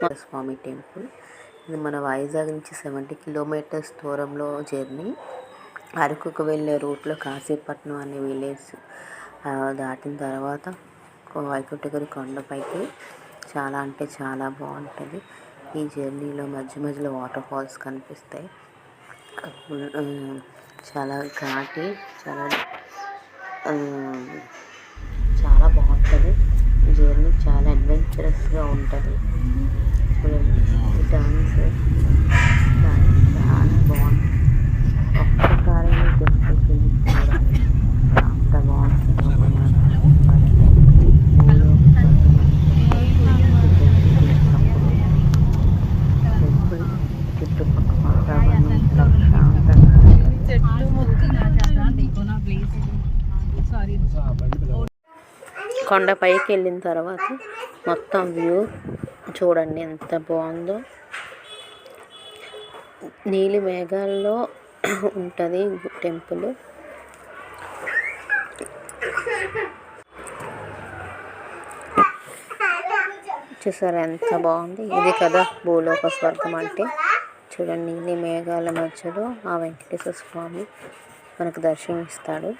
స్వామి temple. ఇది మన వైజాగ్ నుంచి 70 కిలోమీటర్స్ దూరంలో జర్నీ. అరకుకు వెళ్ళే రూట్లో కాశీపట్నం అనే విలేజ్ దాటిన తర్వాత వైకుంఠగిరి కొండపైకి చాలా అంటే చాలా బాగుంటుంది. ఈ జర్నీలో మధ్య మధ్యలో వాటర్ ఫాల్స్ కనిపిస్తాయి. చాలా ఘాటి, చాలా బాగుంటుంది. జర్నీ చాలా అడ్వెంచరస్గా ఉంటుంది. చూడండి ఈ టర్న్స్ చాలా బాగుంటుంది. ఒక్కసారి టెంపుల్కి వెళ్ళి చూడాలి, అంత బాగుంటుంది. టెంపుల్ చుట్టుపక్కల వాతావరణం ప్రశాంతంగా కొండపైకి వెళ్ళిన తర్వాత మొత్తం వ్యూ చూడండి ఎంత బాగుందో. నీలి మేఘాల్లో ఉంటుంది టెంపుల్. చూసారా ఎంత బాగుంది. ఇది కదా భూలోక స్వర్గం అంటే. చూడండి నీలి మేఘాల మధ్యలో ఆ వెంకటేశ్వర స్వామి మనకు దర్శనమిస్తాడు.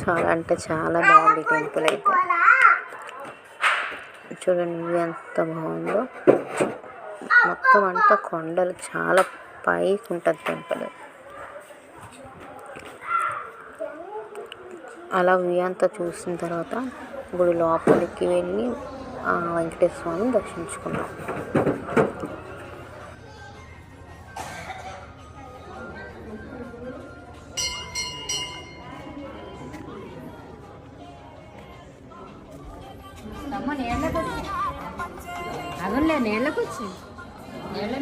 చాలా అంటే చాలా బాగుంది టెంపుల్ అయితే. చూడండి ఇవి ఎంత బాగుందో. మొత్తం అంతా కొండలు, చాలా పైకి ఉంటుంది టెంపుల్. అలా వ్యూ అంతా చూసిన తర్వాత గుడి లోపలికి వెళ్ళి వెంకటేశ్వర స్వామిని దర్శించుకున్నాం. అగలే నీళ్ళకి వచ్చి నీళ్ళ